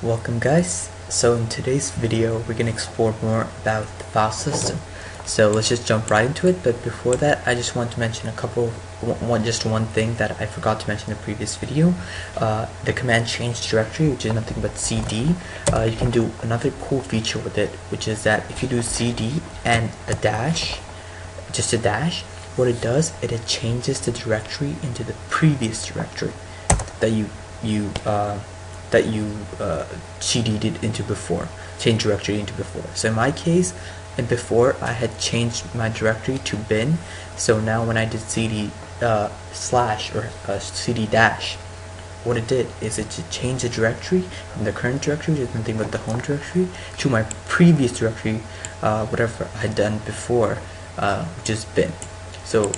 Welcome guys. So in today's video we're going to explore more about the file system. So let's just jump right into it, but before that I just want to mention just one thing that I forgot to mention in the previous video. The command change directory, which is nothing but cd. You can do another cool feature with it, which is that if you do cd and a dash, just a dash, what it does, it changes the directory into the previous directory that you CD'd it into before, change directory into before. So in my case, and before I had changed my directory to bin, so now when I did cd slash or cd dash, what it did is it changed the directory from the current directory, which is nothing but the home directory, to my previous directory, whatever I had done before, which is bin. So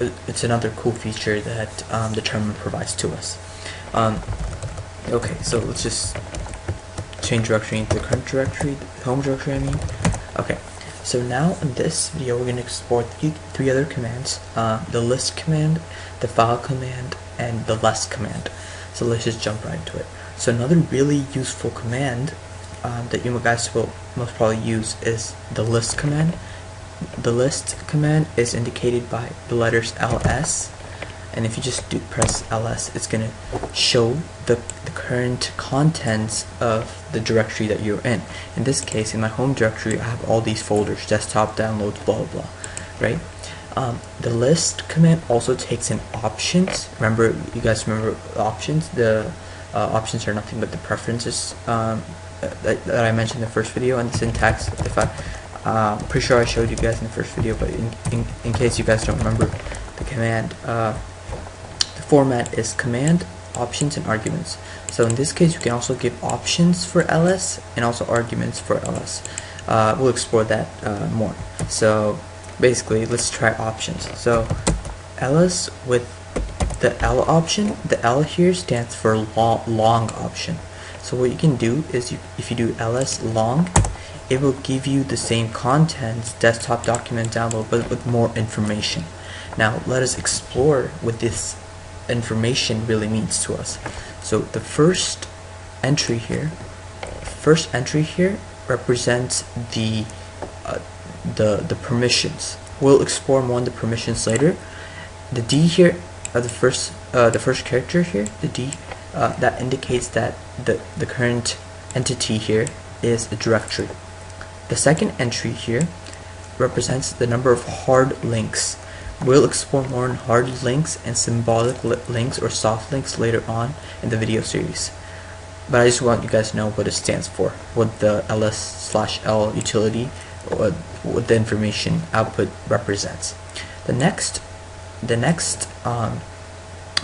it's another cool feature that the terminal provides to us. Okay, so let's just change directory into the current directory, the home directory I mean. Okay, so now in this video we're going to explore three other commands, the list command, the file command, and the less command. So let's just jump right into it. So another really useful command that you guys will most probably use is the list command. The list command is indicated by the letters ls. And if you just press ls, it's going to show the current contents of the directory that you're in. In this case, in my home directory, I have all these folders, desktop, downloads, blah, blah, blah, right? The list command also takes in options. You guys remember options? The options are nothing but the preferences that I mentioned in the first video, and the syntax. I'm pretty sure I showed you guys in the first video, but in case you guys don't remember the command, format is command, options, and arguments. So in this case you can also give options for ls and also arguments for ls. We'll explore that more. So basically let's try options. So ls with the L option, the L here stands for long option. So what you can do is if you do ls long, it will give you the same contents, desktop, document, download, but with more information. Now let us explore what this information really means to us. So the first entry here represents the permissions. We'll explore more on the permissions later. The D here, the first character here, the D, that indicates that the current entity here is a directory. The second entry here represents the number of hard links. We'll explore more on hard links and symbolic links or soft links later on in the video series. But I just want you guys to know what it stands for, what the ls/l utility, or what the information output represents. The next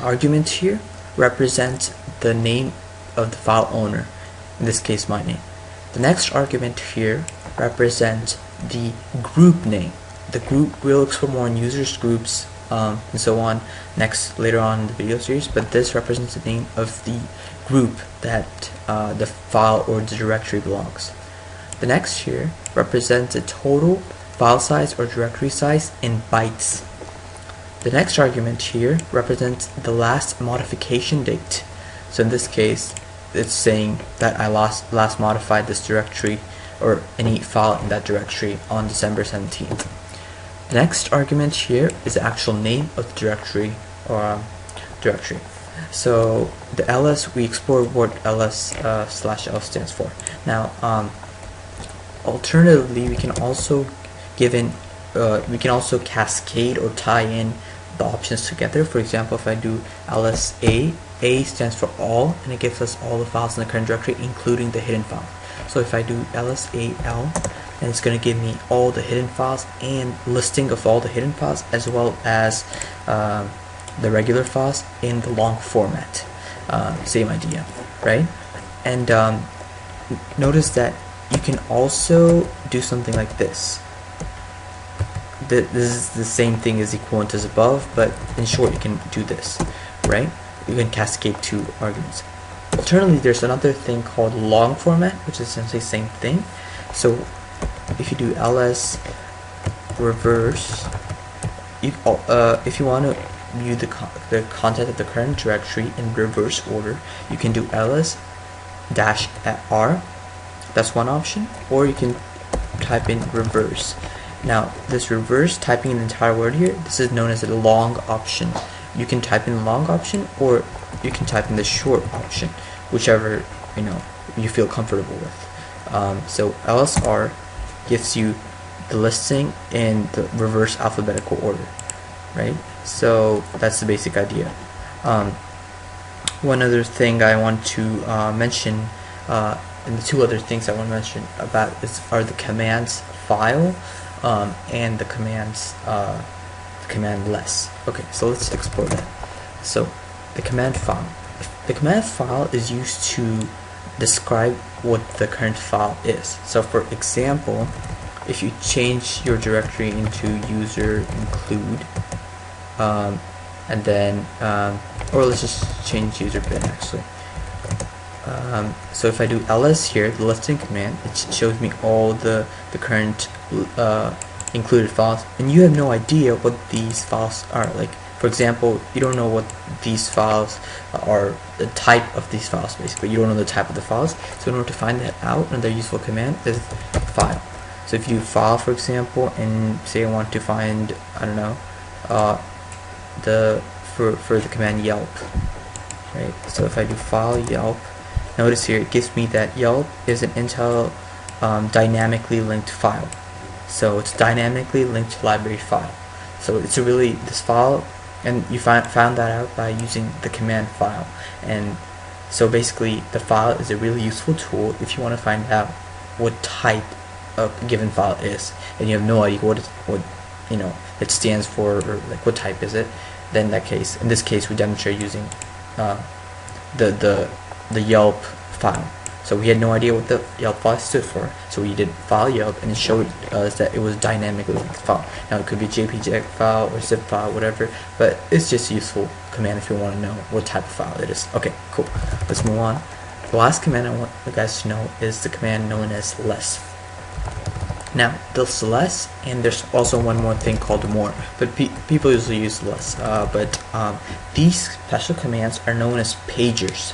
argument here represents the name of the file owner, in this case my name. The next argument here represents the group name. The group, will explore more on users, groups, and so on later on in the video series, but this represents the name of the group that the file or the directory belongs. The next here represents the total file size or directory size in bytes. The next argument here represents the last modification date. So in this case, it's saying that I last modified this directory or any file in that directory on December 17th. The next argument here is the actual name of the directory or directory. So the ls, we explore what ls/l stands for. Now, alternatively, we can also cascade or tie in the options together. For example, if I do lsa, A stands for all, and it gives us all the files in the current directory, including the hidden file. So if I do lsal, and it's going to give me all the hidden files and listing of all the hidden files, as well as the regular files in the long format. Same idea, right? And notice that you can also do something like this. This is the same thing as equivalent as above, but in short you can do this, right? You can cascade two arguments. Alternatively, there's another thing called long format, which is essentially the same thing. So if you do ls reverse, if you want to view the content of the current directory in reverse order, you can do ls dash R. That's one option. Or you can type in reverse. Now this reverse, typing an entire word here, this is known as a long option. You can type in the long option, or you can type in the short option, whichever you feel comfortable with. So LSR gives you the listing in the reverse alphabetical order, right? So that's the basic idea. One other thing I want to mention, and the two other things I want to mention about are the commands file and the commands command less. Okay, so let's explore that. So the command file. The command file is used to describe what the current file is. So for example, if you change your directory into user include, and then or let's just change user bin actually. So if I do ls here, the listing command, it shows me all the current included files, and you have no idea what these files are. Like for example, you don't know what these files are, the type of these files basically. You don't know the type of the files. So in order to find that out, another useful command is file. So if you file, for example, and say I want to find, I don't know, for the command Yelp, right? So if I do file Yelp, notice here it gives me that Yelp is an Intel dynamically linked file. So it's dynamically linked library file. So it's this file, and you found that out by using the command file. And so basically the file is a really useful tool if you want to find out what type a given file is, and you have no idea what it stands for, or like what type is it. Then in this case we demonstrate using the Yelp file. So we had no idea what the Yelp file stood for, so we did file Yelp, and it showed us that it was dynamically linked file. Now it could be JPEG file or zip file, whatever, but it's just a useful command if you want to know what type of file it is. Okay, cool. Let's move on. The last command I want you guys to know is the command known as less. Now there's less, and there's also one more thing called more, but people usually use less. But these special commands are known as pagers,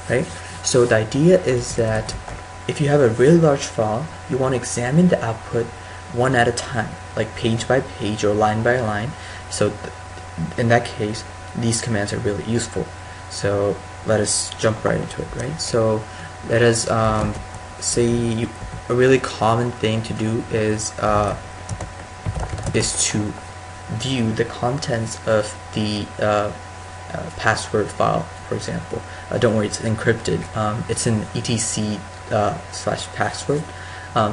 right? So the idea is that if you have a really large file, you want to examine the output one at a time, like page by page or line by line. So in that case, these commands are really useful. So let us jump right into it, right? So let us say a really common thing to do is to view the contents of the password file, for example. Don't worry, it's encrypted. It's in etc/password.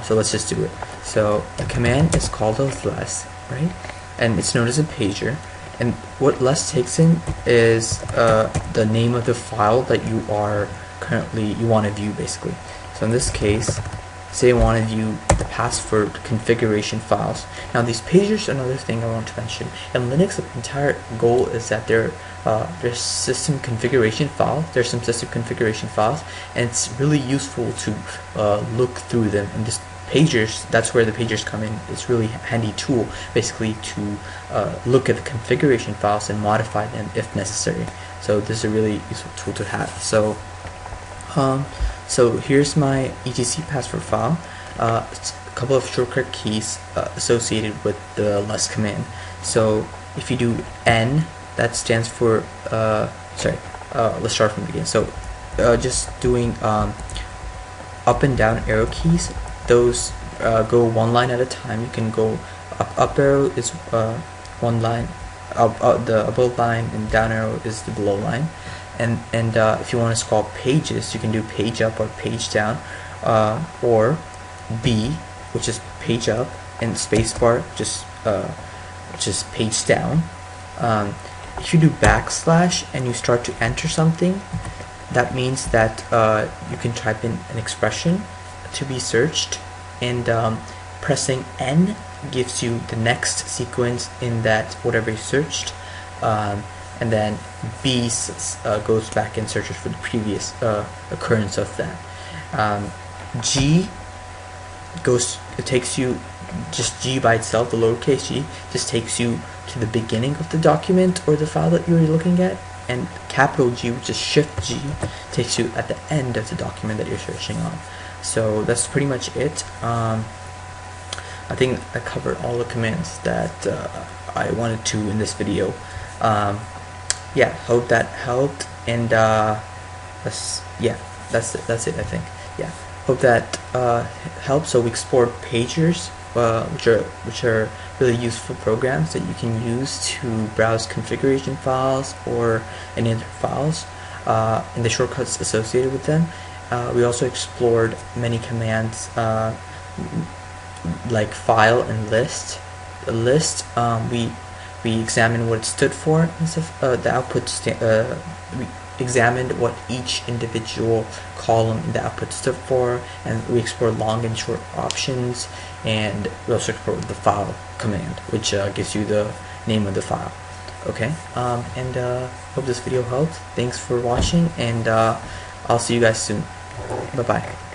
So let's just do it. So the command is called less, right? And it's known as a pager. And what less takes in is the name of the file that you want to view, basically. So in this case, say I want to view the password configuration files. Now these pagers are another thing I want to mention. In Linux, the entire goal is that there's system configuration files. There's some system configuration files, and it's really useful to look through them. And this pagers, that's where the pagers come in. It's really a handy tool, basically, to look at the configuration files and modify them if necessary. So this is a really useful tool to have. So here's my etc password file. It's a couple of shortcut keys associated with the less command. So if you do n, that stands for let's start from the beginning. So just doing up and down arrow keys, those go one line at a time. You can go up arrow is one line, the above line, and down arrow is the below line. And if you want to scroll pages, you can do page up or page down, or B, which is page up, and spacebar, just page down. If you do backslash and you start to enter something, that means that you can type in an expression to be searched, and pressing N gives you the next sequence in that whatever you searched, and then B goes back and searches for the previous occurrence of that. G takes you, just G by itself, the lowercase g, just takes you to the beginning of the document or the file that you're looking at. and capital G, which is Shift G, takes you at the end of the document that you're searching on. So that's pretty much it. I think I covered all the commands that I wanted to in this video. Yeah, hope that helped, and that's it, I think. Yeah, hope that helped. So we explored pagers, which are really useful programs that you can use to browse configuration files or any other files, and the shortcuts associated with them. We also explored many commands like file and list. The list, we examined what it stood for and stuff. The output we examined what each individual column in the output stood for, and we explored long and short options, and we also explored the file command, which gives you the name of the file. Okay, and hope this video helped. Thanks for watching, and I'll see you guys soon. Bye bye.